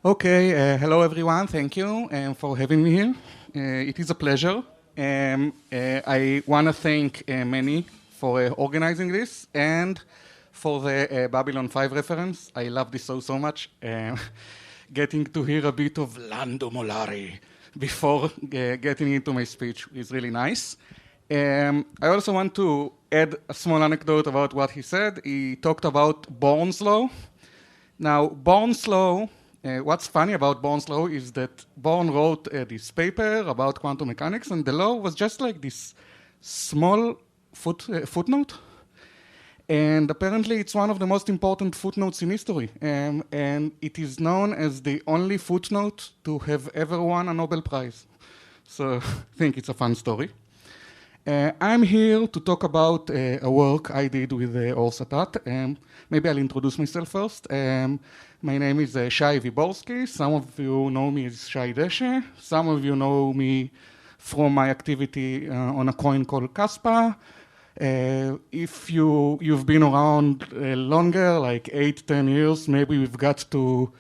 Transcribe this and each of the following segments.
Okay, hello everyone. Thank you for having me here. It is a pleasure. I want to thank Manny for organizing this and for the Babylon 5 reference. I love this so much. Getting to hear a bit of Lando Molari before getting into my speech is really nice. I also want to add a small anecdote about what he said. He talked about Bourne's law. Now, Bourne's law, what's funny about Bourne's law is that Bourne wrote this paper about quantum mechanics, and the law was just like this small footnote. And apparently it's one of the most important footnotes in history. And it is known as the only footnote to have ever won a Nobel Prize. So I think it's a fun story. I'm here to talk about a work I did with Or Sattath. Maybe I'll introduce myself first. My name is Shai Wyborski. Some of you know me as Shai Deshe. Some of you know me from my activity on a coin called Kaspa. If you've been around longer, like 8-10 years, maybe we've got to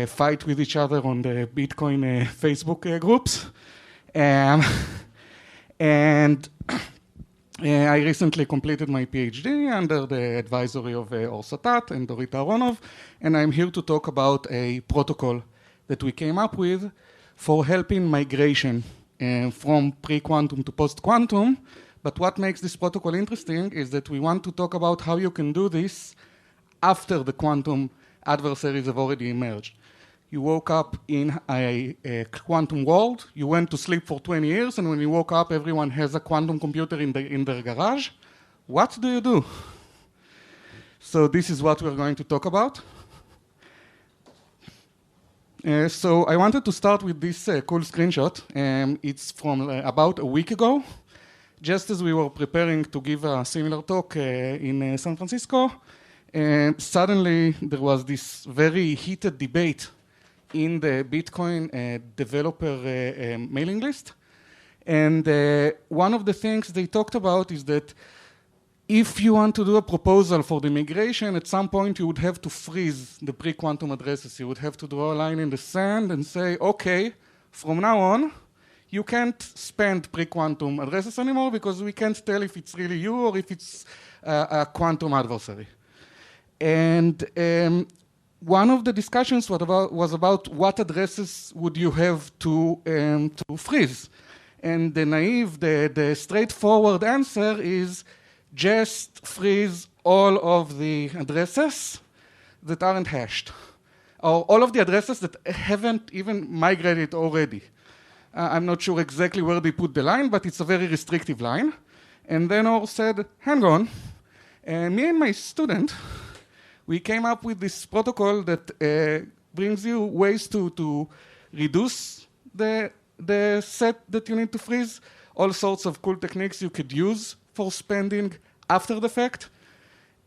fight with each other on the Bitcoin Facebook groups. And I recently completed my PhD under the advisory of Or Sattath and Dorit Aharonov, and I'm here to talk about a protocol that we came up with for helping migration from pre-quantum to post-quantum. But what makes this protocol interesting is that we want to talk about how you can do this after the quantum adversaries have already emerged. You woke up in a quantum world, you went to sleep for 20 years, and when you woke up, everyone has a quantum computer in their garage. What do you do? So this is what we're going to talk about. So I wanted to start with this cool screenshot. It's from about a week ago. Just as we were preparing to give a similar talk in San Francisco, suddenly there was this very heated debate in the Bitcoin developer mailing list. And one of the things they talked about is that if you want to do a proposal for the migration, at some point you would have to freeze the pre-quantum addresses. You would have to draw a line in the sand and say, okay, from now on, you can't spend pre-quantum addresses anymore because we can't tell if it's really you or if it's a quantum adversary. And one of the discussions was about what addresses would you have to freeze. And the naive, the straightforward answer is just freeze all of the addresses that aren't hashed, or all of the addresses that haven't even migrated already. I'm not sure exactly where they put the line, but it's a very restrictive line. And then Or said, hang on, me and my student, we came up with this protocol that brings you ways to reduce the set that you need to freeze, all sorts of cool techniques you could use for spending after the fact.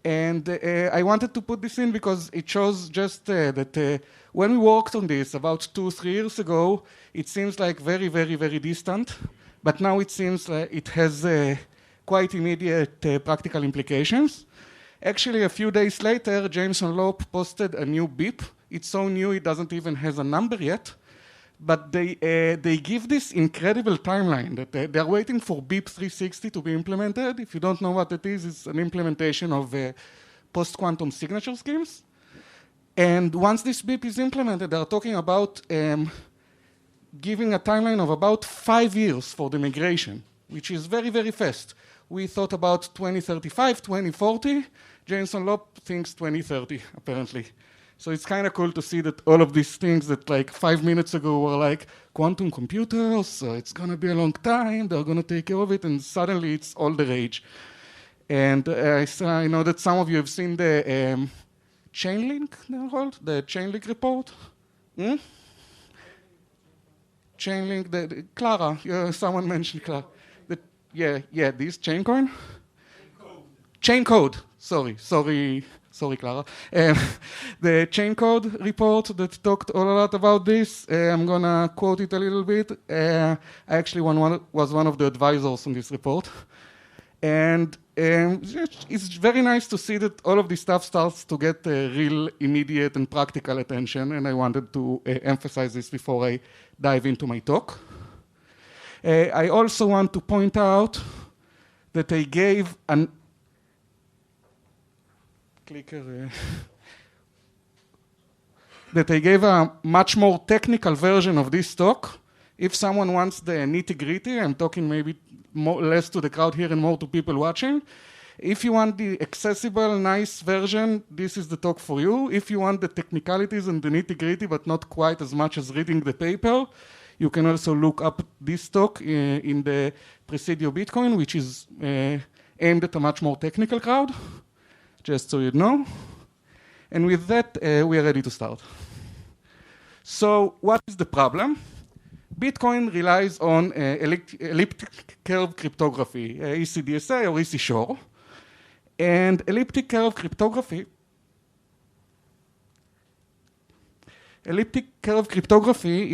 And I wanted to put this in because it shows just that when we worked on this about 2-3 years ago, it seems like very, very, very distant. But now it seems like it has quite immediate practical implications. Actually, a few days later, Jameson Loeb posted a new BIP. It's so new it doesn't even have a number yet. But they give this incredible timeline that they're waiting for BIP 360 to be implemented. If you don't know what it is, it's an implementation of post-quantum signature schemes. And once this BIP is implemented, they're talking about giving a timeline of about 5 years for the migration, which is very, very fast. We thought about 2035, 2040. Jameson Loeb thinks 2030, apparently. So it's kind of cool to see that all of these things that like 5 minutes ago were like quantum computers, it's going to be a long time, they're going to take care of it, and suddenly it's all the rage. And I know that some of you have seen the Chainlink, they're called, the Chainlink report. Chainlink, Clara, someone mentioned Clara. This Chaincoin? Chain code. Sorry, Clara. The chain code report that talked a lot about this, I'm going to quote it a little bit. I actually was one of the advisors on this report. And it's very nice to see that all of this stuff starts to get real, immediate, and practical attention, and I wanted to emphasize this before I dive into my talk. I also want to point out that I gave an that I gave a much more technical version of this talk. If someone wants the nitty-gritty, I'm talking maybe less to the crowd here and more to people watching. If you want the accessible, nice version, this is the talk for you. If you want the technicalities and the nitty-gritty, but not quite as much as reading the paper, you can also look up this talk in the Presidio Bitcoin, which is aimed at a much more technical crowd, just so you know. And with that, we are ready to start. So what is the problem? Bitcoin relies on elliptic curve cryptography, ECDSA or EC-SHOR. And elliptic curve cryptography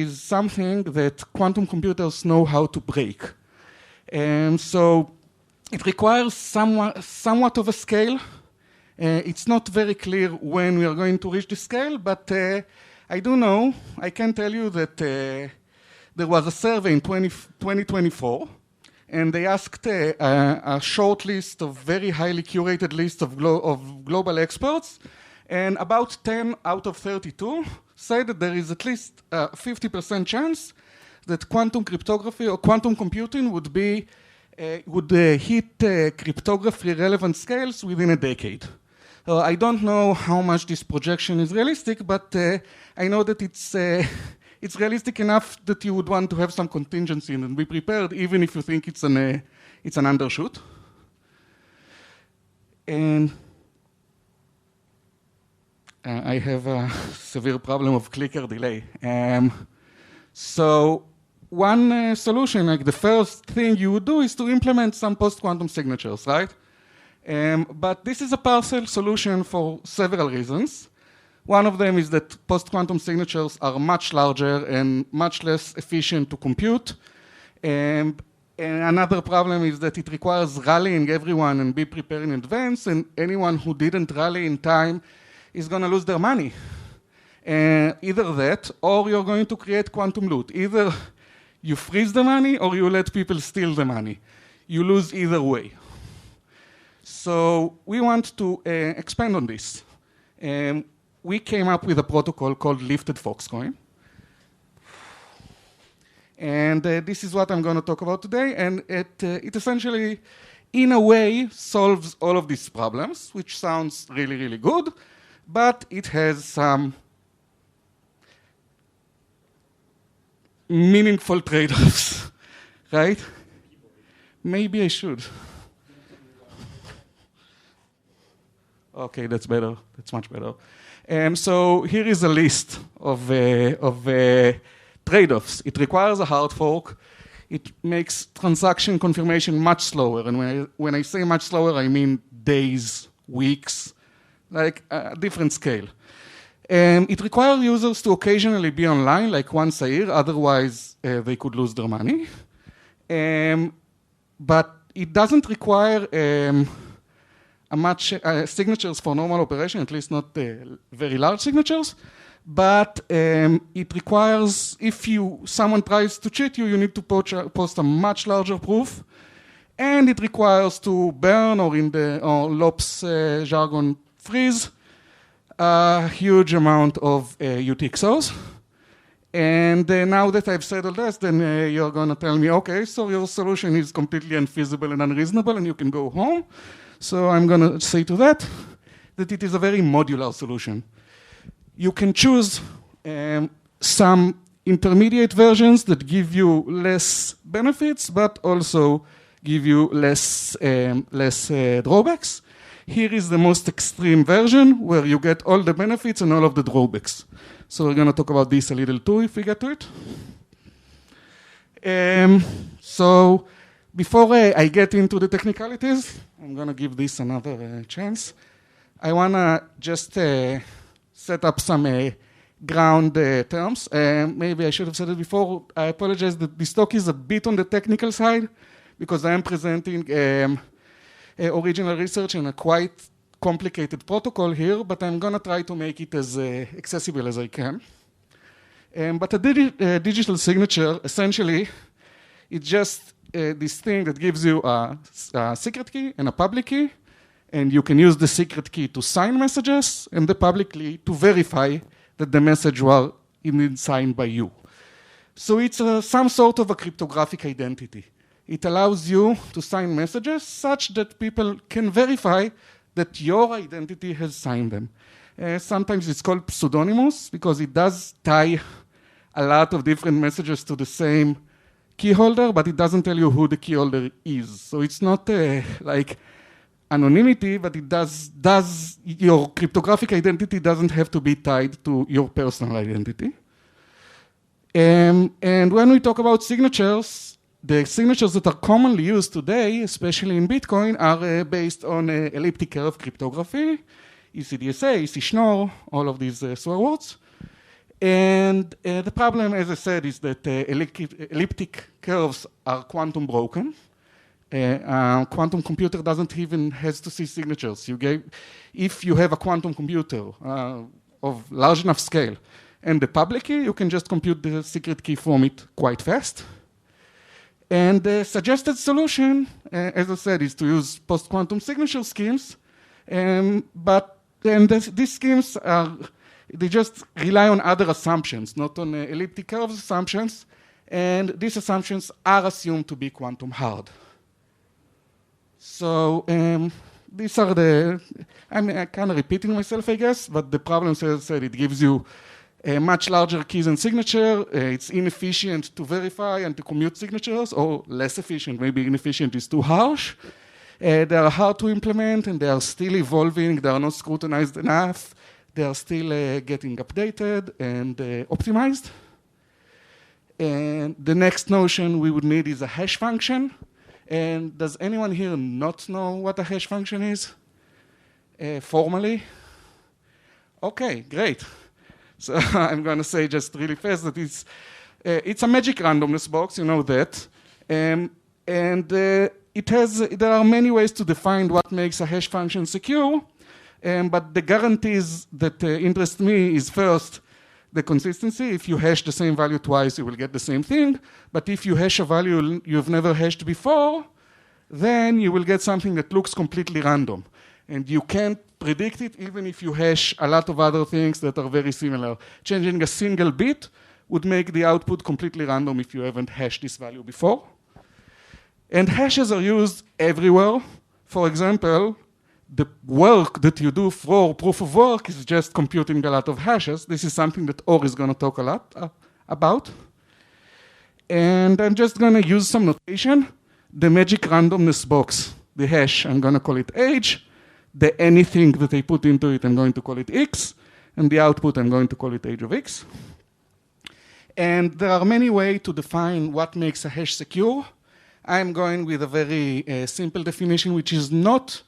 is something that quantum computers know how to break. And so it requires somewhat of a scale. It's not very clear when we are going to reach the scale, but I do know, I can tell you that there was a survey in 2024, and they asked a short list of very highly curated list of global experts, and about 10 out of 32 say that there is at least a 50% chance that quantum cryptography or quantum computing would hit cryptography relevant scales within a decade. I don't know how much this projection is realistic, but I know that it's realistic enough that you would want to have some contingency and be prepared, even if you think it's an undershoot. And I have a severe problem of clicker delay. So one solution, like the first thing you would do is to implement some post-quantum signatures, right? But this is a partial solution for several reasons. One of them is that post-quantum signatures are much larger and much less efficient to compute. And another problem is that it requires rallying everyone and be prepared in advance, and anyone who didn't rally in time is going to lose their money. Either that, or you're going to create quantum loot. Either you freeze the money, or you let people steal the money. You lose either way. So we want to expand on this. We came up with a protocol called lifted FawkesCoin. And this is what I'm going to talk about today. And it essentially, in a way, solves all of these problems, which sounds really, really good. But it has some meaningful trade-offs, right? Maybe I should. Okay, that's better. That's much better. So here is a list of trade-offs. It requires a hard fork. It makes transaction confirmation much slower. And when I say much slower, I mean days, weeks, like a different scale. It requires users to occasionally be online, like once a year. Otherwise, they could lose their money. But it doesn't require much signatures for normal operation, at least not very large signatures, but it requires, if someone tries to cheat you, you need to post a much larger proof, and it requires to burn, or in the LOPS jargon, freeze, a huge amount of UTXOs. And now that I've said all this, then you're going to tell me, okay, so your solution is completely unfeasible and unreasonable, and you can go home. So I'm going to say to that it is a very modular solution. You can choose some intermediate versions that give you less benefits, but also give you less drawbacks. Here is the most extreme version, where you get all the benefits and all of the drawbacks. So we're going to talk about this a little too, if we get to it. So before I get into the technicalities, I'm going to give this another chance. I want to just set up some ground terms. Maybe I should have said it before. I apologize that this talk is a bit on the technical side, because I am presenting original research and a quite complicated protocol here, but I'm going to try to make it as accessible as I can. But a digital signature, essentially, it's just this thing that gives you a secret key and a public key, and you can use the secret key to sign messages and the public key to verify that the message was indeed signed by you. So it's some sort of a cryptographic identity. It allows you to sign messages such that people can verify that your identity has signed them. Sometimes it's called pseudonymous because it does tie a lot of different messages to the same key holder, but it doesn't tell you who the key holder is. So it's not like anonymity, but it does your cryptographic identity doesn't have to be tied to your personal identity. And when we talk about signatures, the signatures that are commonly used today, especially in Bitcoin, are based on elliptic curve cryptography, ECDSA, EC-Schnorr, all of these swear words. And the problem, as I said, is that elliptic curves are quantum broken. Quantum computer doesn't even has to see signatures. If you have a quantum computer of large enough scale and the public key, you can just compute the secret key from it quite fast. And the suggested solution, as I said, is to use post-quantum signature schemes. But these schemes they just rely on other assumptions, not on elliptic curves assumptions. And these assumptions are assumed to be quantum hard. So these are I'm kind of repeating myself, I guess, but the problem, as I said, it gives you much larger keys and signature. It's inefficient to verify and to commute signatures, or less efficient, maybe inefficient is too harsh. They are hard to implement, and they are still evolving. They are not scrutinized enough. They are still getting updated and optimized. And the next notion we would need is a hash function. And does anyone here not know what a hash function is? Formally? Okay, great. So I'm going to say just really fast that it's a magic randomness box, you know that. And there are many ways to define what makes a hash function secure. But the guarantees that interest me is first, the consistency. If you hash the same value twice, you will get the same thing. But if you hash a value you've never hashed before, then you will get something that looks completely random. And you can't predict it even if you hash a lot of other things that are very similar. Changing a single bit would make the output completely random if you haven't hashed this value before. And hashes are used everywhere. For example, the work that you do for proof of work is just computing a lot of hashes. This is something that Or is going to talk a lot about. And I'm just going to use some notation. The magic randomness box, the hash, I'm going to call it age. The anything that I put into it, I'm going to call it x. And the output, I'm going to call it age of x. And there are many ways to define what makes a hash secure. I'm going with a very simple definition, which is not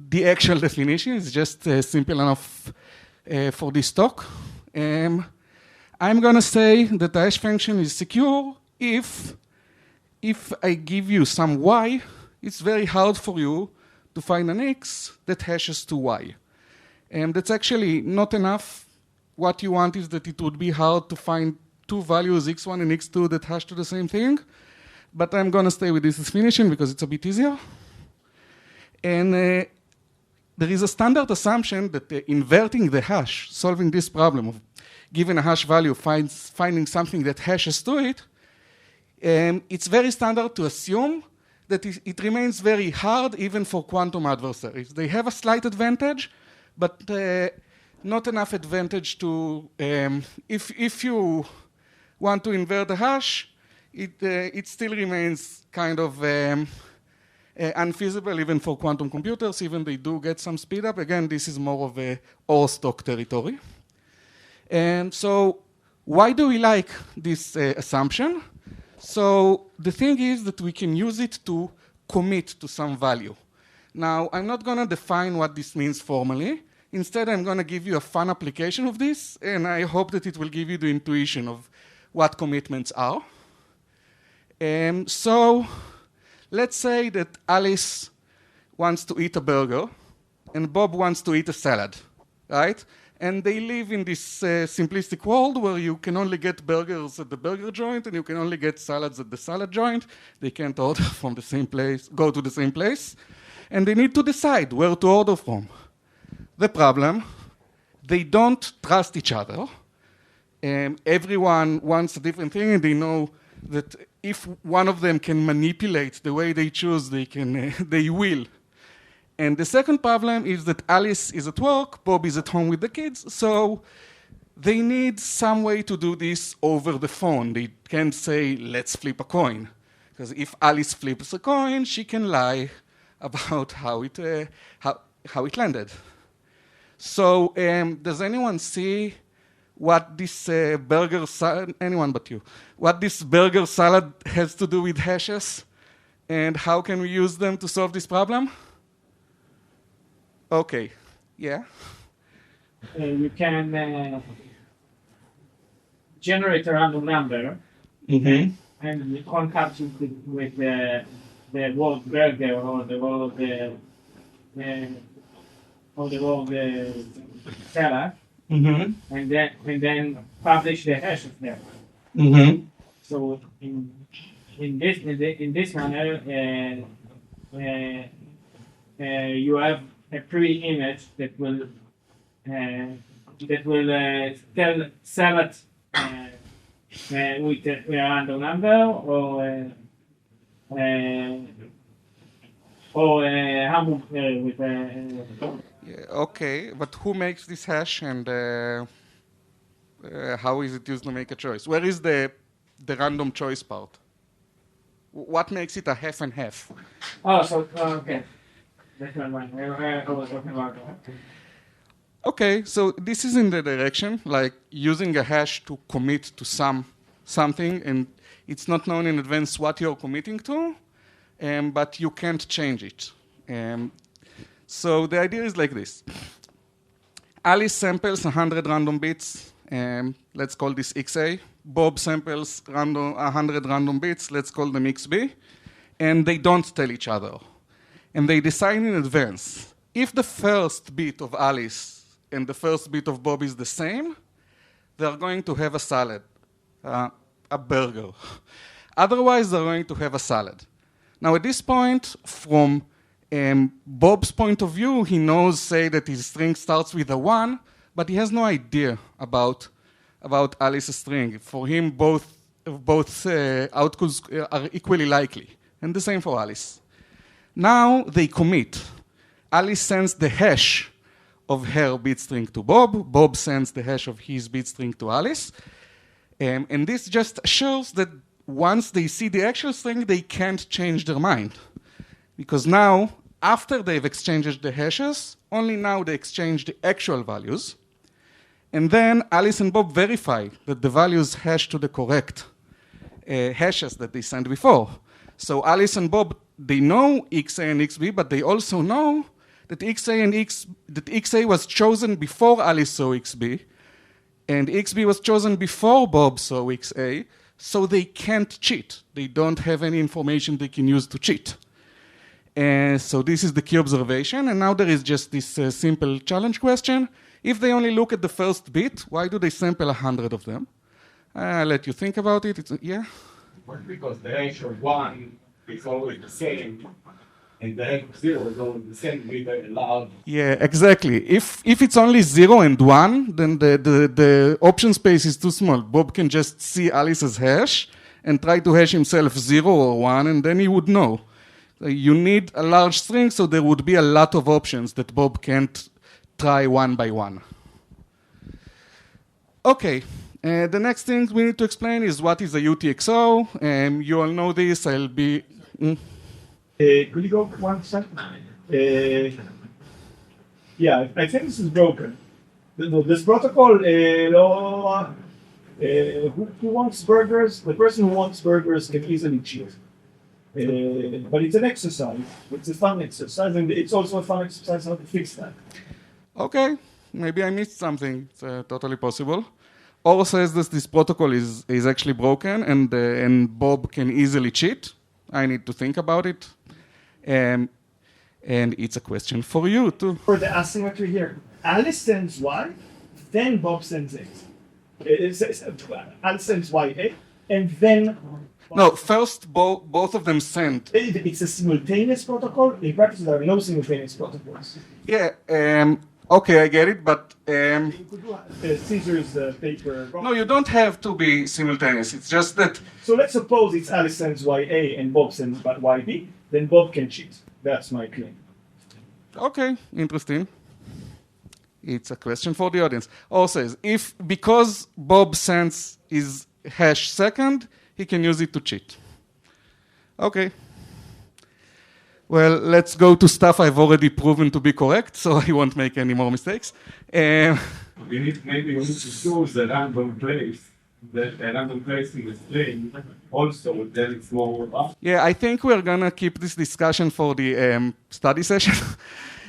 the actual definition. It's just simple enough for this talk. I'm going to say that the hash function is secure if I give you some y, it's very hard for you to find an x that hashes to y. And that's actually not enough. What you want is that it would be hard to find two values, x1 and x2, that hash to the same thing. But I'm going to stay with this definition because it's a bit easier. And there is a standard assumption that inverting the hash, solving this problem of given a hash value, finding something that hashes to it, it's very standard to assume that it remains very hard even for quantum adversaries. They have a slight advantage, but not enough advantage to, if you want to invert the hash, it still remains kind of unfeasible even for quantum computers, even they do get some speed up. Again, this is more of a Or stock territory. And so why do we like this assumption? So the thing is that we can use it to commit to some value. Now, I'm not going to define what this means formally. Instead, I'm going to give you a fun application of this, and I hope that it will give you the intuition of what commitments are. So let's say that Alice wants to eat a burger, and Bob wants to eat a salad, right? And they live in this simplistic world where you can only get burgers at the burger joint and you can only get salads at the salad joint. They can't order from the same place, go to the same place. And they need to decide where to order from. The problem, they don't trust each other. Everyone wants a different thing, and they know that if one of them can manipulate the way they choose, they will. And the second problem is that Alice is at work, Bob is at home with the kids, so they need some way to do this over the phone. They can't say, let's flip a coin. Because if Alice flips a coin, she can lie about how it landed. So does anyone see what this burger salad, anyone but you, what this burger salad has to do with hashes? And how can we use them to solve this problem? Okay, yeah? You can generate a random number, and you concatenate it with the word burger or the word salad, and then publish the hash of them. So in this manner, you have a pre-image that will tell salad with a random number or hamburger with a. Yeah, okay, but who makes this hash and how is it used to make a choice? Where is the random choice part? What makes it a half and half? Oh, so okay. That's one. I was talking about that. Okay, so this is in the direction, like using a hash to commit to something, and it's not known in advance what you're committing to, but you can't change it. So the idea is like this. Alice samples 100 random bits, let's call this XA. Bob samples 100 random bits, let's call them XB, and they don't tell each other. And they decide in advance, if the first bit of Alice and the first bit of Bob is the same, they're going to have a salad, a burger. Otherwise, they're going to have a salad. Now, at this point, from Bob's point of view, he knows, say, that his string starts with a 1, but he has no idea about Alice's string. For him, both outcomes are equally likely, and the same for Alice. Now they commit. Alice sends the hash of her bit string to Bob. Bob sends the hash of his bit string to Alice. And this just assures that once they see the actual string, they can't change their mind. Because now, after they've exchanged the hashes, only now they exchange the actual values. And then Alice and Bob verify that the values hash to the correct hashes that they sent before. So Alice and Bob, they know XA and XB, but they also know that XA was chosen before Alice saw XB, and XB was chosen before Bob saw XA, so they can't cheat. They don't have any information they can use to cheat. So this is the key observation, and now there is just this simple challenge question. If they only look at the first bit, why do they sample 100 of them? I'll let you think about it. Yeah? Well, because the ratio of 1 is always the same, and the ratio of 0 is always the same with a large. Yeah, exactly. If it's only 0 and 1, then the option space is too small. Bob can just see Alice's hash and try to hash himself 0 or 1, and then he would know. You need a large string, so there would be a lot of options that Bob can't try one by one. Okay. The next thing we need to explain is what is a UTXO. You all know this. I'll be... Could you go 1 second? Yeah, I think this is broken. This protocol, who wants burgers? The person who wants burgers can easily cheat. But it's an exercise. It's a fun exercise, and it's also a fun exercise how to fix that. Okay, maybe I missed something. It's totally possible. Or says that this protocol is actually broken and Bob can easily cheat. I need to think about it. And it's a question for you too. For the asymmetry here, Alice sends Y, then Bob sends X. Alice sends YA, and then... No, first both of them send. It's a simultaneous protocol. In practice, there are no simultaneous protocols. Yeah, okay, I get it, but... You could do Caesar's paper. No, you don't have to be simultaneous. It's just that... So let's suppose it's Alice sends YA and Bob sends YB, then Bob can cheat. That's my claim. Okay, interesting. It's a question for the audience. Or says, if because Bob sends his hash second, he can use it to cheat. Okay. Well, let's go to stuff I've already proven to be correct, so I won't make any more mistakes. Maybe we need to choose a random place. A random place in the string also, then it's more... Yeah, I think we're going to keep this discussion for the study session.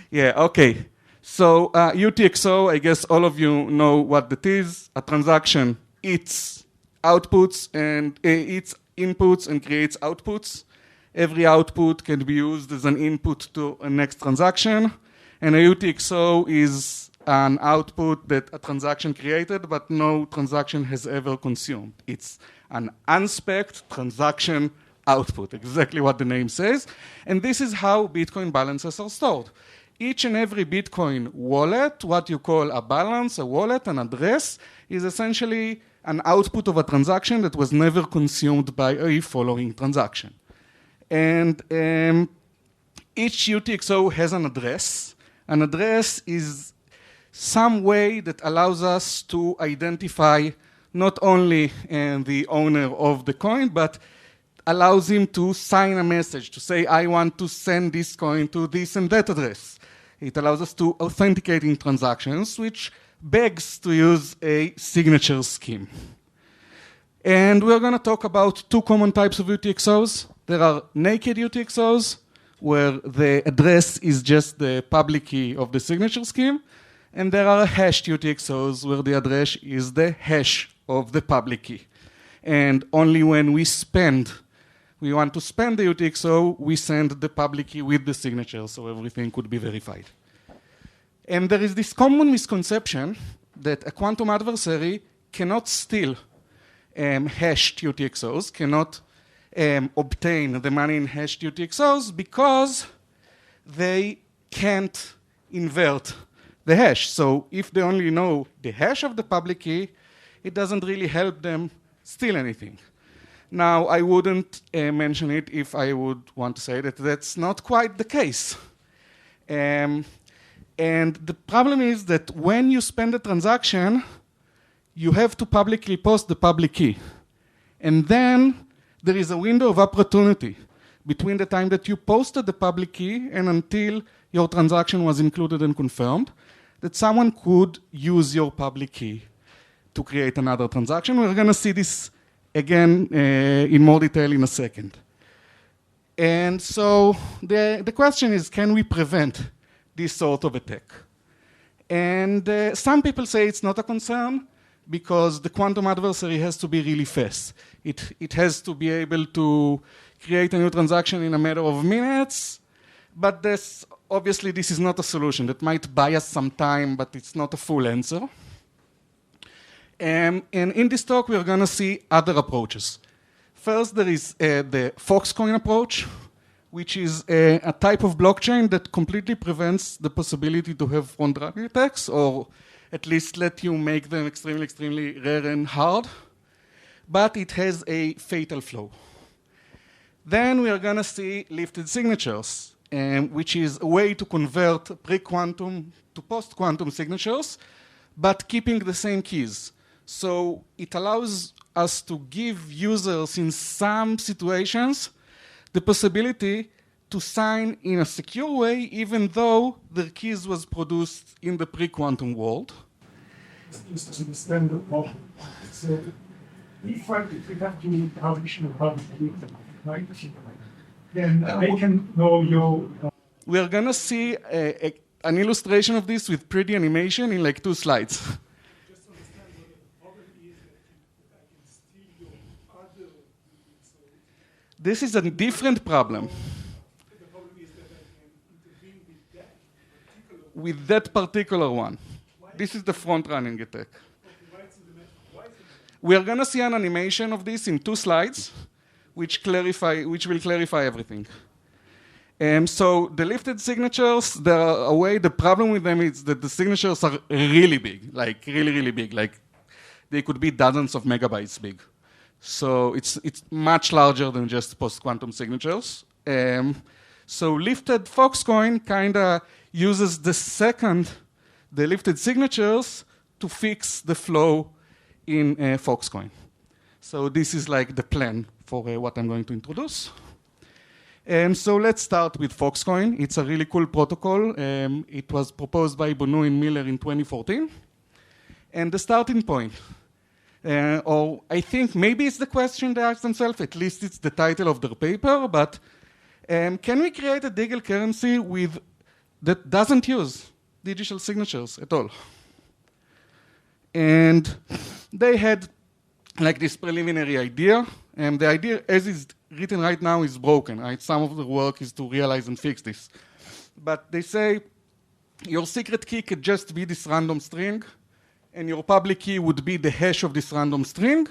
Yeah, okay. So UTXO, I guess all of you know what that is. A transaction, it's outputs and it's inputs and creates outputs. Every output can be used as an input to a next transaction. And a UTXO is an output that a transaction created, but no transaction has ever consumed. It's an unspec'd transaction output, exactly what the name says. And this is how Bitcoin balances are stored. Each and every Bitcoin wallet, what you call a balance, a wallet, an address, is essentially an output of a transaction that was never consumed by a following transaction. And each UTXO has an address. An address is some way that allows us to identify not only the owner of the coin, but allows him to sign a message, to say, I want to send this coin to this and that address. It allows us to authenticate in transactions, which begs to use a signature scheme. And we're going to talk about two common types of UTXOs. There are naked UTXOs, where the address is just the public key of the signature scheme. And there are hashed UTXOs, where the address is the hash of the public key. And only when we want to spend the UTXO, we send the public key with the signature, so everything could be verified. And there is this common misconception that a quantum adversary cannot steal hashed UTXOs, cannot obtain the money in hashed UTXOs because they can't invert the hash. So if they only know the hash of the public key, it doesn't really help them steal anything. Now, I wouldn't mention it if I would want to say that that's not quite the case. And the problem is that when you spend a transaction, you have to publicly post the public key. And then there is a window of opportunity between the time that you posted the public key and until your transaction was included and confirmed, that someone could use your public key to create another transaction. We're going to see this again in more detail in a second. And so the question is, can we prevent this sort of attack? And some people say it's not a concern because the quantum adversary has to be really fast. It has to be able to create a new transaction in a matter of minutes, but obviously this is not a solution. That might buy us some time, but it's not a full answer. And in this talk, we're going to see other approaches. First, there is the FawkesCoin approach, which is a type of blockchain that completely prevents the possibility to have front-running attacks, or at least let you make them extremely, extremely rare and hard. But it has a fatal flaw. Then we are going to see lifted signatures, which is a way to convert pre-quantum to post-quantum signatures, but keeping the same keys. So it allows us to give users in some situations the possibility to sign in a secure way, even though their keys was produced in the pre-quantum world. Just to understand the problem. So if we have to publish a public key, right? Then I can know your... We are going to see an illustration of this with pretty animation in like 2 slides. Just to understand what the problem is that I can steal your other... This is a different problem. The problem is that I can intervene with that particular one. This is the front-running attack. We are going to see an animation of this in 2 slides, which will clarify everything. So the lifted signatures, the problem with them is that the signatures are really big, like really big, like they could be dozens of megabytes big. So it's much larger than just post-quantum signatures. So lifted FawkesCoin kind of uses the lifted signatures to fix the flow in FawkesCoin. So this is like the plan for what I'm going to introduce. So let's start with FawkesCoin. It's a really cool protocol. It was proposed by Bonu and Miller in 2014. And the starting point, or I think maybe it's the question they asked themselves, at least it's the title of their paper, but can we create a digital currency that doesn't use digital signatures at all? And they had like this preliminary idea, and the idea as is written right now is broken, right? Some of the work is to realize and fix this. But they say your secret key could just be this random string, and your public key would be the hash of this random string.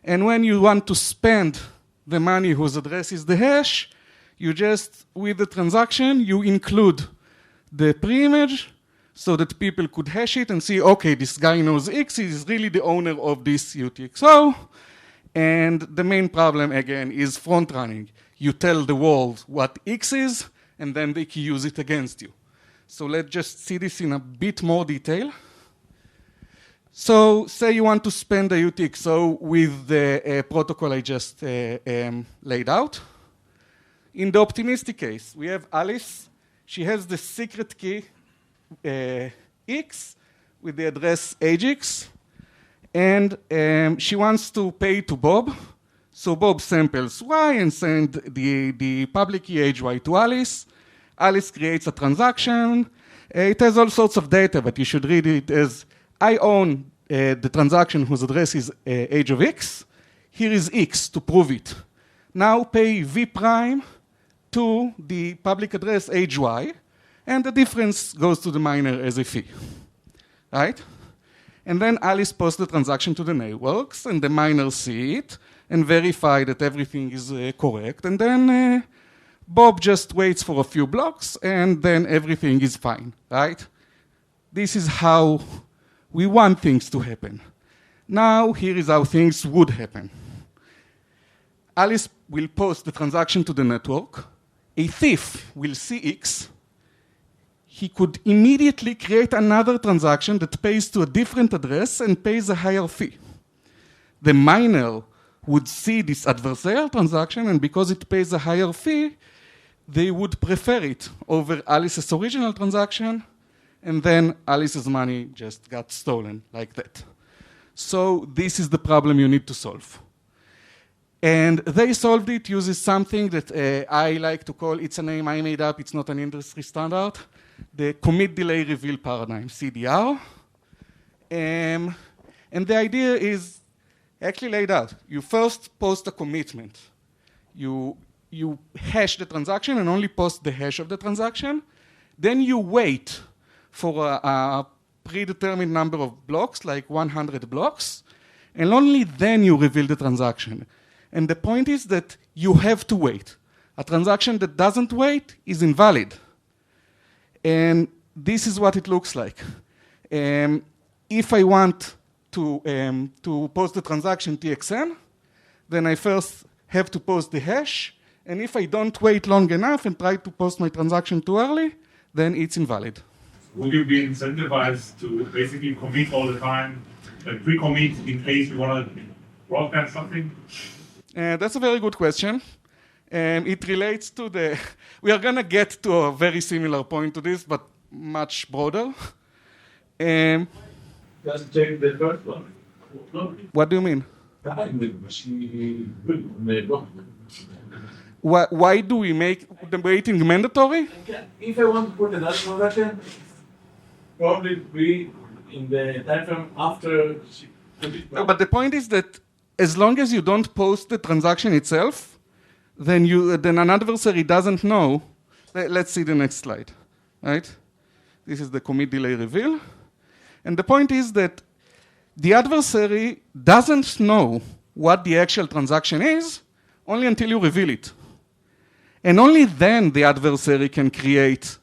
And when you want to spend the money whose address is the hash, you just, with the transaction, you include the pre-image so that people could hash it and see, okay, this guy knows X, he's really the owner of this UTXO. And the main problem, again, is front running. You tell the world what X is, and then they can use it against you. So let's just see this in a bit more detail. So say you want to spend a UTXO with the protocol I just laid out. In the optimistic case, we have Alice. She has the secret key X with the address AGX. And she wants to pay to Bob. So Bob samples Y and sends the public key AGY to Alice. Alice creates a transaction. It has all sorts of data, but you should read it as I own the transaction whose address is age of X. Here is X to prove it. Now pay V prime to the public address age Y, and the difference goes to the miner as a fee, right? And then Alice posts the transaction to the networks, and the miners see it and verify that everything is correct. And then Bob just waits for a few blocks, and then everything is fine, right? This is how we want things to happen. Now, here is how things would happen. Alice will post the transaction to the network. A thief will see X. He could immediately create another transaction that pays to a different address and pays a higher fee. The miner would see this adversarial transaction, and because it pays a higher fee, they would prefer it over Alice's original transaction, and then Alice's money just got stolen like that. So this is the problem you need to solve. And they solved it using something that I like to call, it's a name I made up, it's not an industry standard, the commit delay reveal paradigm, CDR. And the idea is actually laid out. You first post a commitment. You hash the transaction and only post the hash of the transaction. Then you wait for a predetermined number of blocks, like 100 blocks, and only then you reveal the transaction. And the point is that you have to wait. A transaction that doesn't wait is invalid. And this is what it looks like. If I want to post the transaction TXN, then I first have to post the hash. And if I don't wait long enough and try to post my transaction too early, then it's invalid. Would you be incentivized to basically commit all the time, like pre-commit in case you want to broadcast something? That's a very good question. It relates to the... We are going to get to a very similar point to this, but much broader. Just check the first one. What do you mean? Why do we make the waiting mandatory? If I want to put another transaction, probably be in the time frame after. No, but the point is that as long as you don't post the transaction itself, then an adversary doesn't know. Let's see the next slide, right? This is the commit delay reveal. And the point is that the adversary doesn't know what the actual transaction is only until you reveal it. And only then the adversary can create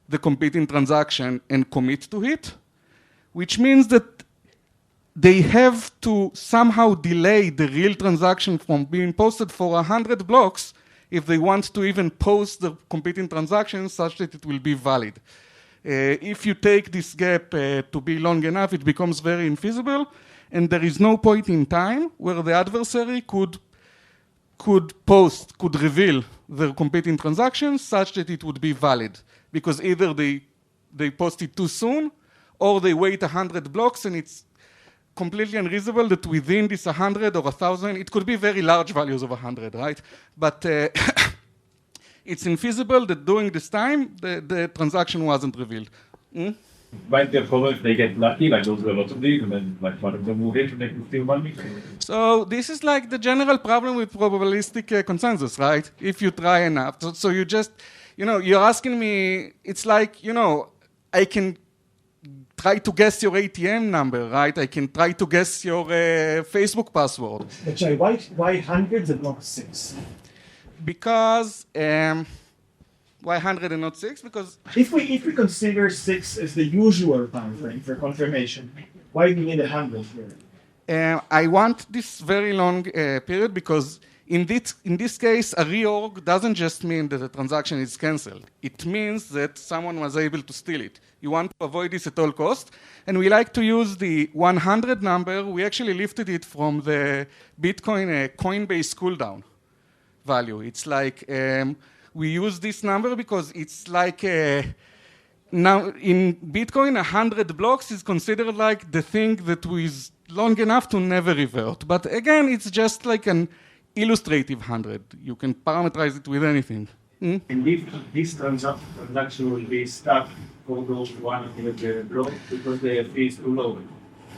the competing transaction and commit to it, which means that they have to somehow delay the real transaction from being posted for 100 blocks if they want to even post the competing transaction such that it will be valid. If you take this gap to be long enough, it becomes very infeasible, and there is no point in time where the adversary could reveal their competing transactions such that it would be valid, because either they post it too soon, or they wait 100 blocks, and it's completely unreasonable that within this 100 or 1,000, it could be very large values of 100, right? But it's infeasible that during this time, the transaction wasn't revealed. Might there problem if they get lucky, like those are lots of these, and then like one of them move in and they can steal money? So this is like the general problem with probabilistic consensus, right? If you try enough. So you just, you're asking me, it's like, I can try to guess your ATM number, right? I can try to guess your Facebook password. But Shai, why hundreds and not 6? Because, why 100 and not 6? Because If we consider 6 as the usual time frame for confirmation, why do you need 100 here? I want this very long period because in this case, a reorg doesn't just mean that the transaction is canceled. It means that someone was able to steal it. You want to avoid this at all costs. And we like to use the 100 number. We actually lifted it from the Bitcoin Coinbase cooldown value. It's like, we use this number because it's like, now in Bitcoin, 100 blocks is considered like the thing that was long enough to never revert. But again, it's just like an illustrative 100. You can parameterize it with anything. And if this transaction will be stuck for those 100 blocks because the fee is too low.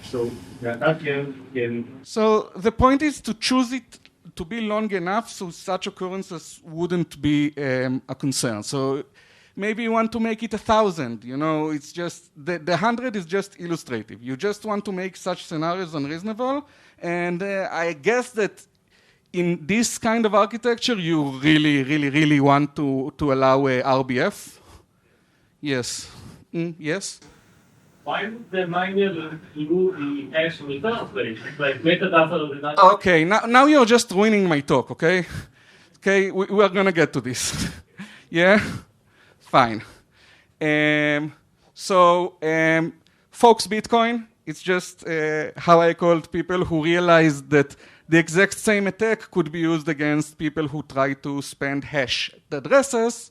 So the attacker can... So the point is to choose it to be long enough so such occurrences wouldn't be a concern. So maybe you want to make it 1,000, it's just, the 100 is just illustrative. You just want to make such scenarios unreasonable. And I guess that in this kind of architecture, you really, really, really want to allow RBF. Yes. Yes? Why would the miner do the actual return operation? Like metadata... Okay, now you're just ruining my talk, okay? Okay, we are going to get to this. Yeah? Fine. Folks Bitcoin, it's just how I called people who realized that the exact same attack could be used against people who try to spend hashed addresses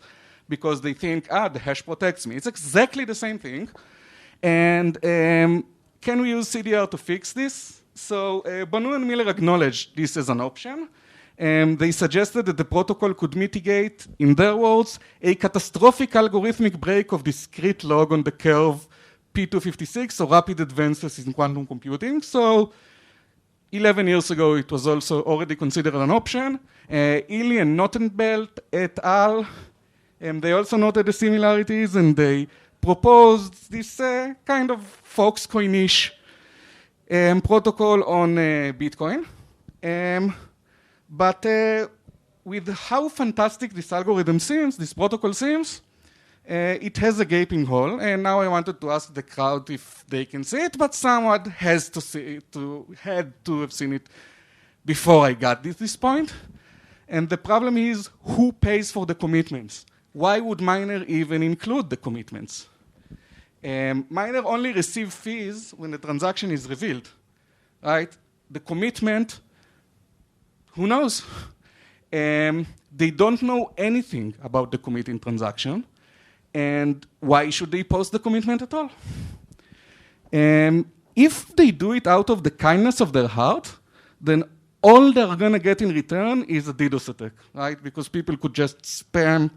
because they think, the hash protects me. It's exactly the same thing. And can we use CDR to fix this? So Banu and Miller acknowledged this as an option. They suggested that the protocol could mitigate, in their words, a catastrophic algorithmic break of discrete log on the curve P256, or rapid advances in quantum computing. So 11 years ago, it was also already considered an option. Ely and Nottenbelt et al., they also noted the similarities, and they proposed this kind of FawkesCoin-ish protocol on Bitcoin. But with how fantastic this algorithm seems, this protocol seems, it has a gaping hole. And now I wanted to ask the crowd if they can see it, but someone has to see it, had to have seen it before I got to this point. And the problem is, who pays for the commitments? Why would miner even include the commitments? Miner only receive fees when the transaction is revealed, right? The commitment, who knows? They don't know anything about the committing transaction, and why should they post the commitment at all? If they do it out of the kindness of their heart, then all they're gonna get in return is a DDoS attack, right? Because people could just spam.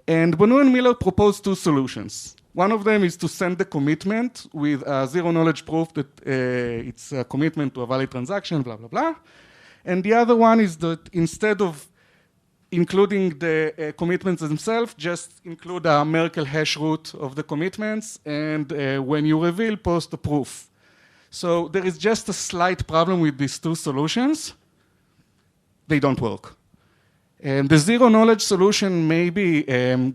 And Banu and Miller proposed two solutions. One of them is to send the commitment with zero knowledge proof that it's a commitment to a valid transaction, blah, blah, blah. And the other one is that instead of including the commitments themselves, just include a Merkle hash root of the commitments, and when you reveal, post a proof. So there is just a slight problem with these two solutions. They don't work. And the zero-knowledge solution maybe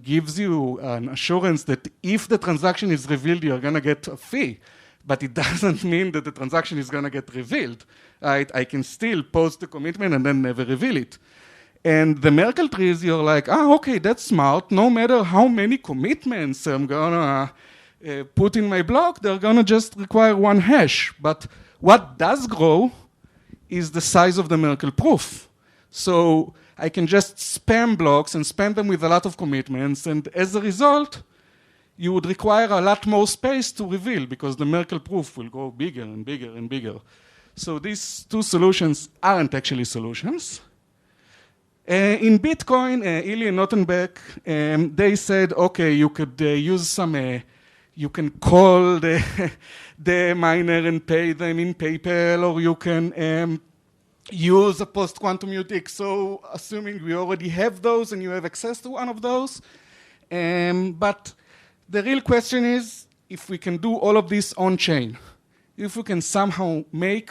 gives you an assurance that if the transaction is revealed, you're going to get a fee. But it doesn't mean that the transaction is going to get revealed. Right? I can still post the commitment and then never reveal it. And the Merkle trees, you're like, okay, that's smart. No matter how many commitments I'm going to put in my block, they're going to just require one hash. But what does grow is the size of the Merkle proof. So I can just spam blocks and spam them with a lot of commitments. And as a result, you would require a lot more space to reveal because the Merkle proof will go bigger and bigger and bigger. So these two solutions aren't actually solutions. In Bitcoin, Ilya and Nottenbeck, they said, okay, you could use some, you can call the miner and pay them in PayPal, or you can use a post-quantum UTXO, assuming we already have those and you have access to one of those. But the real question is if we can do all of this on-chain, if we can somehow make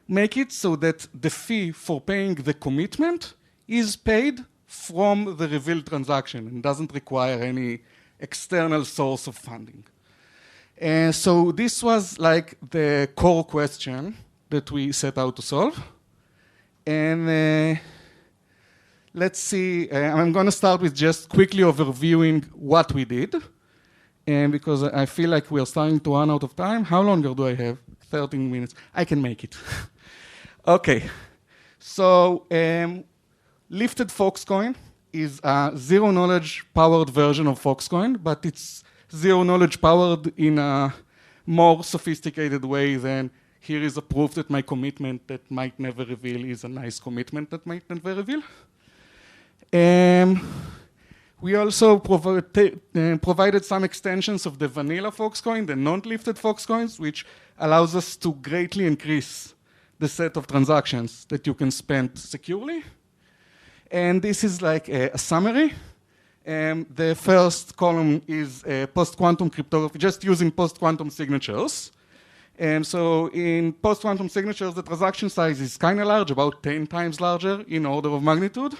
it so that the fee for paying the commitment is paid from the revealed transaction and doesn't require any external source of funding. So this was like the core question that we set out to solve. And let's see, I'm going to start with just quickly overviewing what we did. And because I feel like we're starting to run out of time. How longer do I have? 13 minutes. I can make it. Okay. So lifted FawkesCoin is a zero-knowledge powered version of FawkesCoin, but it's zero-knowledge powered in a more sophisticated way than here is a proof that my commitment that might never reveal is a nice commitment that might never reveal. We also provided some extensions of the vanilla FawkesCoin, the non-lifted FawkesCoins, which allows us to greatly increase the set of transactions that you can spend securely. And this is like a summary. The first column is post-quantum cryptography, just using post-quantum signatures. So in post-quantum signatures, the transaction size is kind of large, about 10 times larger in order of magnitude.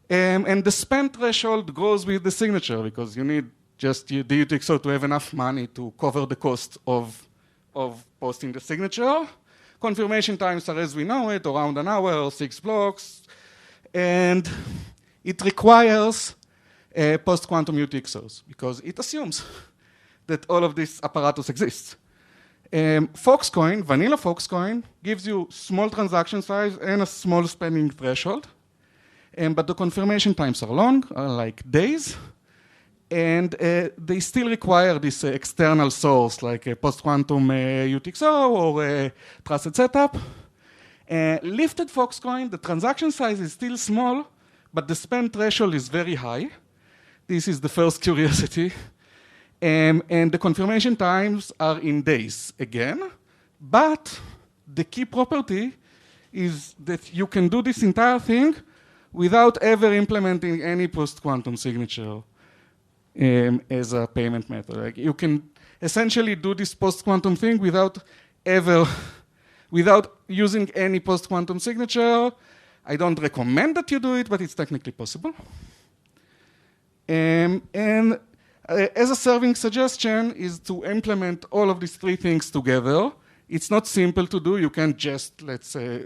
And the spend threshold grows with the signature because you need just the UTXO to have enough money to cover the cost of posting the signature. Confirmation times are, as we know it, around an hour or 6 blocks. And it requires post-quantum UTXOs because it assumes that all of this apparatus exists. FawkesCoin, vanilla FawkesCoin, gives you small transaction size and a small spending threshold. But the confirmation times are long, like days. And they still require this external source, like a post-quantum UTXO or a trusted setup. Lifted FawkesCoin, the transaction size is still small, but the spend threshold is very high. This is the first curiosity. And the confirmation times are in days again. But the key property is that you can do this entire thing without ever implementing any post-quantum signature as a payment method. Like you can essentially do this post-quantum thing without using any post-quantum signature. I don't recommend that you do it, but it's technically possible. And as a serving suggestion is to implement all of these three things together. It's not simple to do. You can't just, let's say,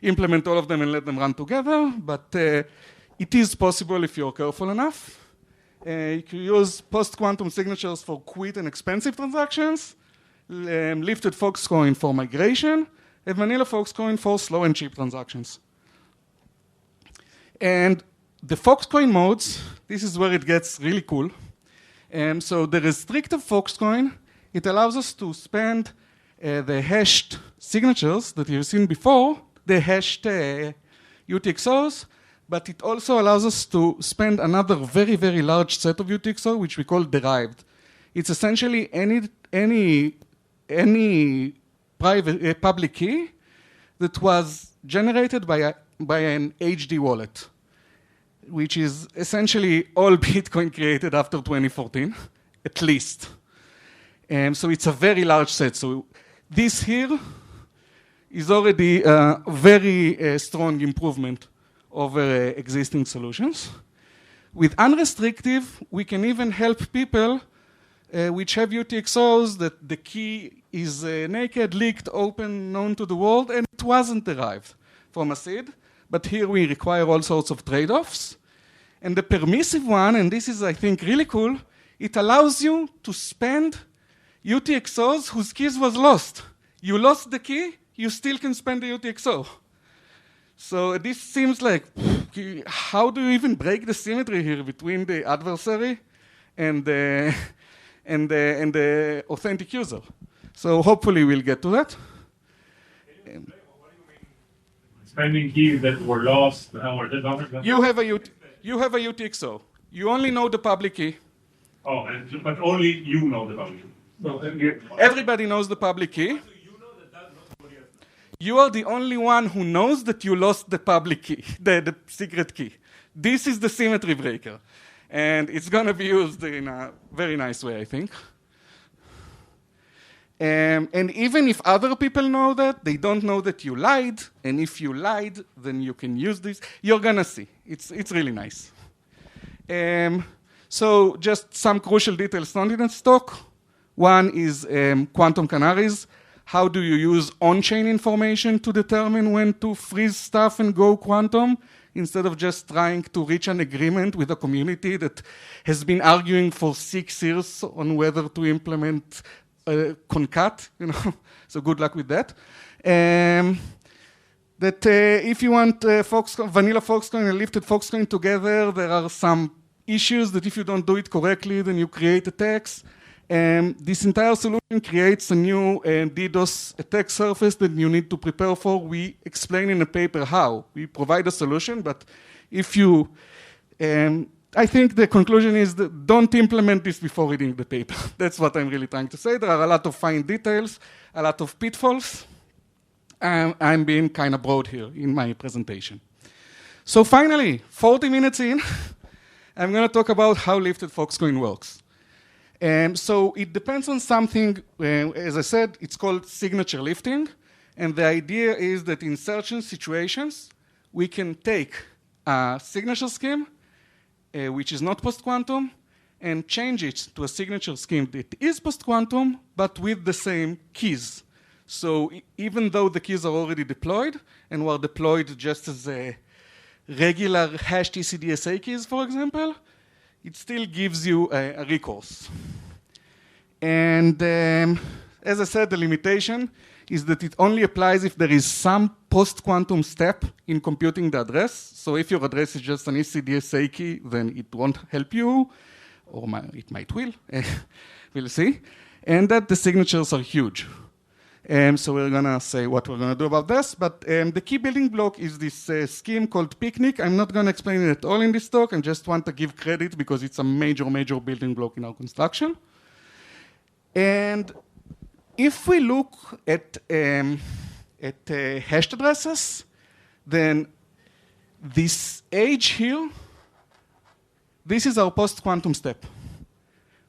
implement all of them and let them run together, but it is possible if you're careful enough. You can use post-quantum signatures for quick and expensive transactions, lifted FawkesCoin for migration, and vanilla FawkesCoin for slow and cheap transactions. And the FawkesCoin modes, this is where it gets really cool. So the restrictive FawkesCoin, it allows us to spend the hashed signatures that you've seen before, the hashed UTXOs, but it also allows us to spend another very, very large set of UTXO, which we call derived. It's essentially any private public key that was generated by a by an HD wallet, which is essentially all Bitcoin created after 2014, at least. So it's a very large set. So this here is already a very strong improvement over existing solutions. With unrestrictive, we can even help people which have UTXOs that the key is naked, leaked, open, known to the world, and it wasn't derived from a seed. But here we require all sorts of trade-offs. And the permissive one, and this is, I think, really cool, it allows you to spend UTXOs whose keys was lost. You lost the key, you still can spend the UTXO. So this seems like, how do you even break the symmetry here between the adversary and the authentic user? So hopefully we'll get to that. Spending keys that were lost or that don't. You have a UTXO. You only know the public key. Oh, but only you know the public. So, Everybody knows the public key. You are the only one who knows that you lost the public key, the secret key. This is the symmetry breaker. And it's going to be used in a very nice way, I think. And even if other people know that, they don't know that you lied. And if you lied, then you can use this. You're going to see. It's really nice. So just some crucial details not in this talk. One is quantum canaries. How do you use on-chain information to determine when to freeze stuff and go quantum, instead of just trying to reach an agreement with a community that has been arguing for 6 years on whether to implement concat, So good luck with that. If you want vanilla FawkesCoin and lifted FawkesCoin together, there are some issues that if you don't do it correctly, then you create attacks. This entire solution creates a new DDoS attack surface that you need to prepare for. We explain in a paper how. We provide a solution, but if you, I think the conclusion is that don't implement this before reading the paper. That's what I'm really trying to say. There are a lot of fine details, a lot of pitfalls. I'm being kind of broad here in my presentation. So finally, 40 minutes in, I'm going to talk about how lifted FawkesCoin works. So it depends on something, as I said, it's called signature lifting. And the idea is that in certain situations, we can take a signature scheme, which is not post-quantum, and change it to a signature scheme that is post-quantum, but with the same keys. So even though the keys are already deployed, and were deployed just as a regular hash TCDSA keys, for example, it still gives you a recourse. And as I said, the limitation is that it only applies if there is some post-quantum step in computing the address. So if your address is just an ECDSA key, then it won't help you, or it might will, we'll see. And that the signatures are huge. So we're going to say what we're going to do about this. But the key building block is this scheme called Picnic. I'm not going to explain it at all in this talk. I just want to give credit because it's a major, major building block in our construction. And if we look at hashed addresses, then this age here, this is our post-quantum step.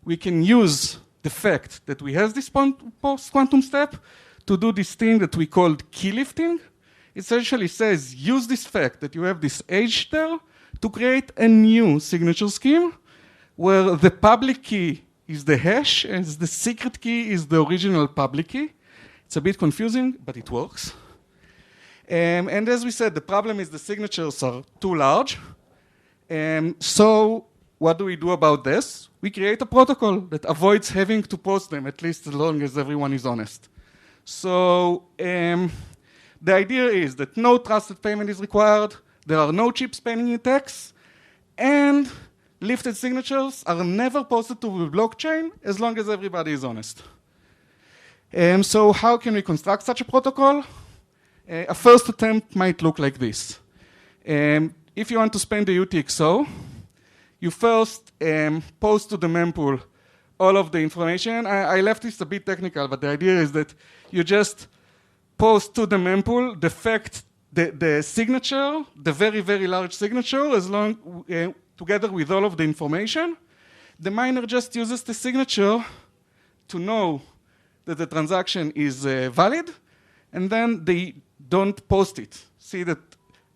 We can use the fact that we have this post-quantum step to do this thing that we call key lifting. It essentially says, use this fact that you have this age there to create a new signature scheme where the public key is the hash and the secret key is the original public key. It's a bit confusing, but it works. And as we said, the problem is the signatures are too large. So what do we do about this? We create a protocol that avoids having to post them, at least as long as everyone is honest. So the idea is that no trusted payment is required, there are no chip spanning attacks, and lifted signatures are never posted to the blockchain as long as everybody is honest. So how can we construct such a protocol? A first attempt might look like this. If you want to spend the UTXO, you first post to the mempool all of the information. I left this a bit technical, but the idea is that you just post to the mempool the fact the signature, the very, very large signature, together with all of the information. The miner just uses the signature to know that the transaction is valid, and then they don't post it. See that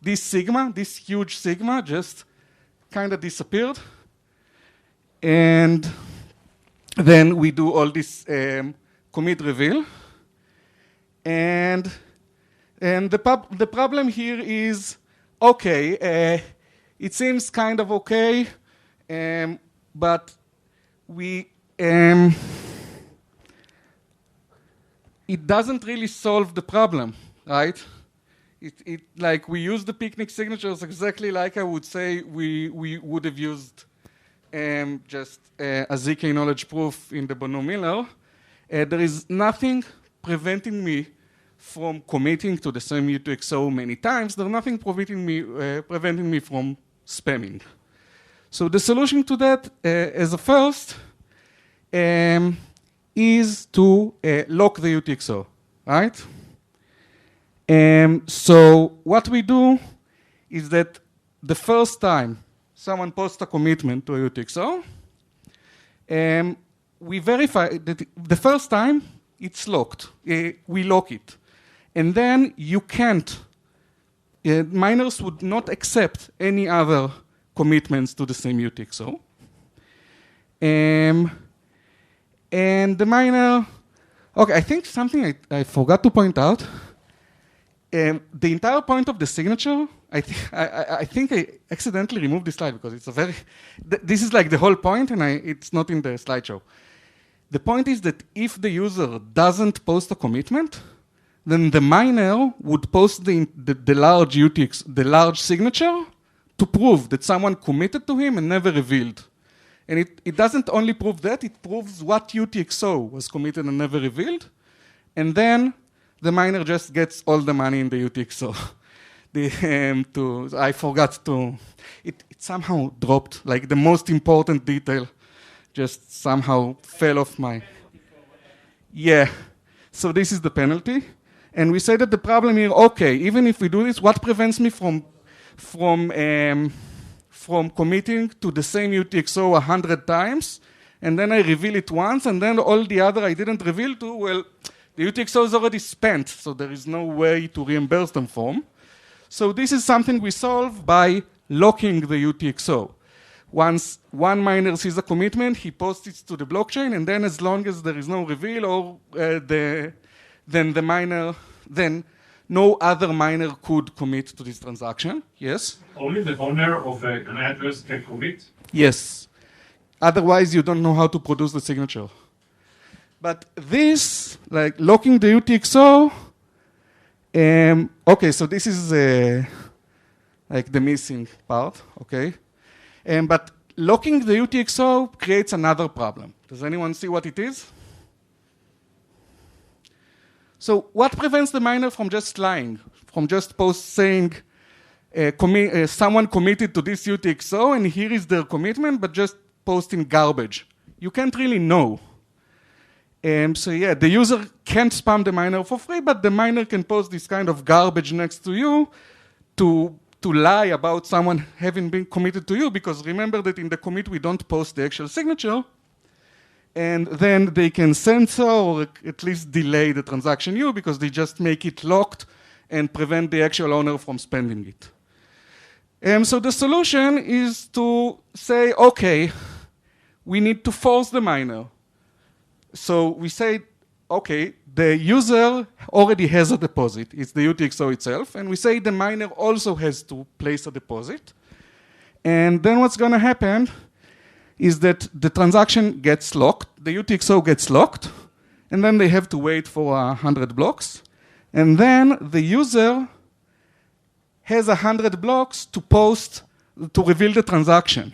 this sigma, this huge sigma, just kind of disappeared. And then we do all this commit reveal. And the problem here is, okay, it seems kind of okay, but it doesn't really solve the problem, right? Like we use the picnic signatures exactly like I would say we would have used just a ZK knowledge proof in the Bono-Miller. There is nothing preventing me from committing to the same UTXO many times. There's nothing preventing me from spamming. So the solution to that, as a first, is to lock the UTXO, right? So what we do is that the first time someone posts a commitment to a UTXO, we verify that the first time it's locked. We lock it. And then you can't, miners would not accept any other commitments to the same UTXO. And the miner, okay, I think something I forgot to point out. The entire point of the signature, I think I accidentally removed this slide because it's a very, this is like the whole point and it's not in the slideshow. The point is that if the user doesn't post a commitment, then the miner would post the large UTX, the large signature to prove that someone committed to him and never revealed. And it doesn't only prove that, it proves what UTXO was committed and never revealed. And then the miner just gets all the money in the UTXO. I forgot to, it somehow dropped, like the most important detail just somehow fell off my, yeah. So this is the penalty. And we say that the problem here, okay, even if we do this, what prevents me from committing to the same UTXO 100 times, and then I reveal it once, and then all the other I didn't reveal to, well, the UTXO is already spent, so there is no way to reimburse them from. So this is something we solve by locking the UTXO. Once one miner sees a commitment, he posts it to the blockchain, and then as long as there is no reveal, or then no other miner could commit to this transaction. Yes? Only the owner of an address can commit? Yes. Otherwise, you don't know how to produce the signature. But this, like locking the UTXO, okay, so this is like the missing part, okay? But locking the UTXO creates another problem. Does anyone see what it is? So what prevents the miner from just lying, from just saying someone committed to this UTXO and here is their commitment, but just posting garbage? You can't really know. So yeah, the user can't spam the miner for free, but the miner can post this kind of garbage next to you to lie about someone having been committed to you, because remember that in the commit we don't post the actual signature, and then they can censor or at least delay the transaction U because they just make it locked and prevent the actual owner from spending it. So the solution is to say, okay, we need to force the miner. So we say, okay, the user already has a deposit. It's the UTXO itself. And we say the miner also has to place a deposit. And then what's going to happen is that the transaction gets locked, the UTXO gets locked, and then they have to wait for 100 blocks. And then the user has 100 blocks to to reveal the transaction.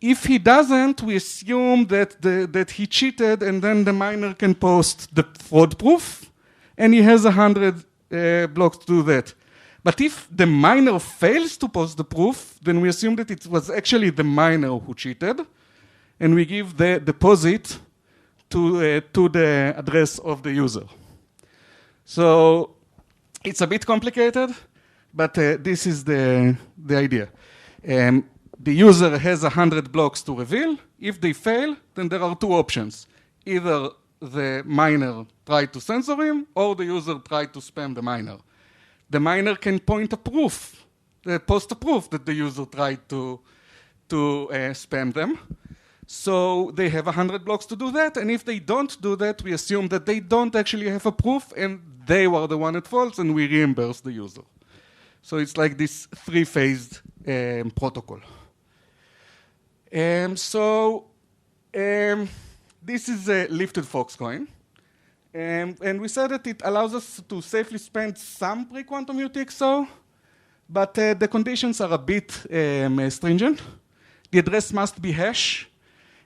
If he doesn't, we assume that he cheated, and then the miner can post the fraud proof, and he has 100 blocks to do that. But if the miner fails to post the proof, then we assume that it was actually the miner who cheated, and we give the deposit to the address of the user. So It's a bit complicated, but this is the idea. The user has 100 blocks to reveal. If they fail, then there are two options. Either the miner tried to censor him, or the user tried to spam the miner. The miner can post a proof that the user tried to spam them. So they have 100 blocks to do that, and if they don't do that, we assume that they don't actually have a proof, and they were the one at fault, and we reimburse the user. So it's like this three-phased protocol. This is a lifted FawkesCoin. And we said that it allows us to safely spend some pre-quantum UTXO, but the conditions are a bit stringent. The address must be hash,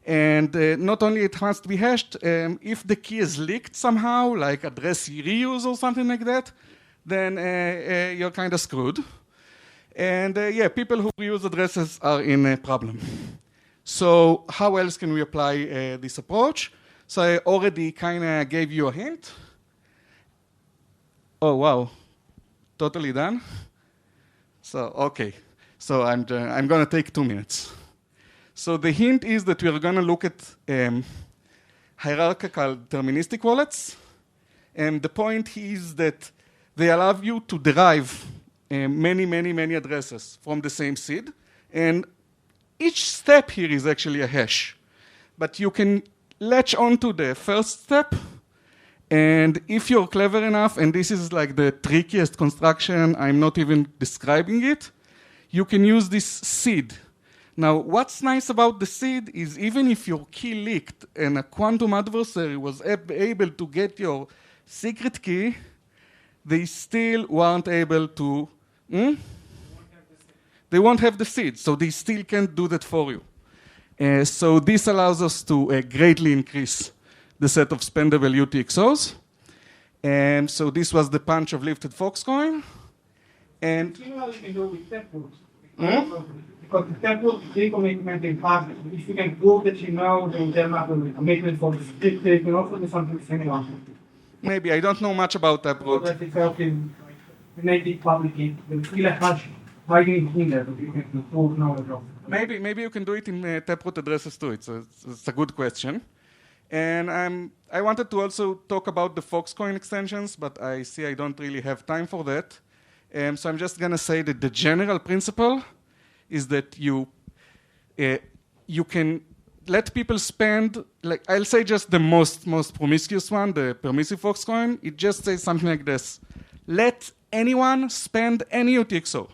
and not only it must be hashed, if the key is leaked somehow, like address reuse or something like that, then you're kind of screwed. And yeah, people who reuse addresses are in a problem. So how else can we apply this approach? So I already kind of gave you a hint. Oh, wow. Totally done? So, okay. So I'm going to take 2 minutes. So the hint is that we are going to look at hierarchical deterministic wallets. And the point is that they allow you to derive many addresses from the same seed. And each step here is actually a hash. But you can latch onto the first step. And if you're clever enough, and this is like the trickiest construction, I'm not even describing it, you can use this seed. Now, what's nice about the seed is even if your key leaked and a quantum adversary was able to get your secret key, they still weren't able to, they won't have the seed, so they still can't do that for you. So this allows us to greatly increase the set of spendable UTXOs. And so this was the punch of lifted FawkesCoin. And you know, you can do with taproot. Because the taproot commitment in part, if you can prove that you know the internal commitment for the script, you can also do something similar. Maybe, I don't know much about taproot. That is helping native public key. There's still a much hiding in there, but you can prove knowledge of. Maybe you can do it in taproot addresses too. It's a good question. And I wanted to also talk about the FawkesCoin extensions, but I see I don't really have time for that. So I'm just going to say that the general principle is that you can let people spend, like I'll say just the most promiscuous one, the permissive FawkesCoin. It just says something like this. Let anyone spend any UTXO.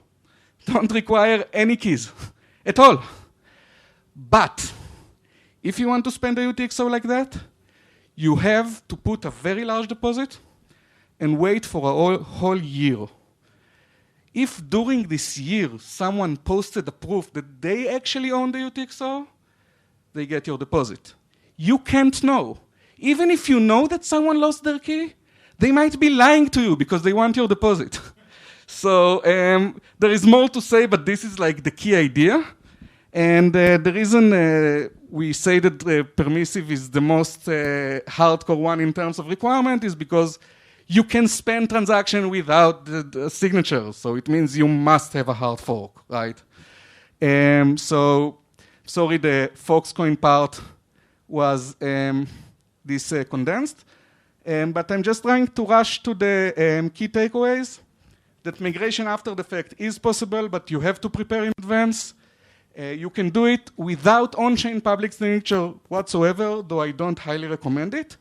Don't require any keys at all. But if you want to spend a UTXO like that, you have to put a very large deposit and wait for a whole year. If during this year someone posted a proof that they actually own the UTXO, they get your deposit. You can't know. Even if you know that someone lost their key, they might be lying to you because they want your deposit. So there is more to say, but this is like the key idea. And the reason we say that permissive is the most hardcore one in terms of requirement is because you can spend transaction without the signature. So it means you must have a hard fork, right? So sorry, the FawkesCoin part was this condensed. But I'm just trying to rush to the key takeaways. That migration after the fact is possible, but you have to prepare in advance. You can do it without on-chain public signature whatsoever, though I don't highly recommend it.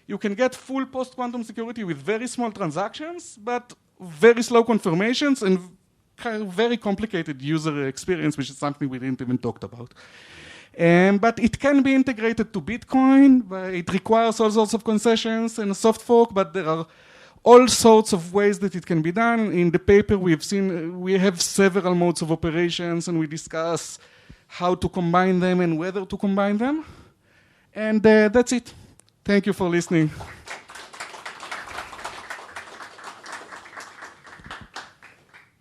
You can get full post-quantum security with very small transactions, but very slow confirmations and very complicated user experience, which is something we didn't even talk about. But it can be integrated to Bitcoin. It requires all sorts of concessions and a soft fork, but there are all sorts of ways that it can be done. In the paper we have several modes of operations, and we discuss how to combine them and whether to combine them. And that's it. Thank you for listening.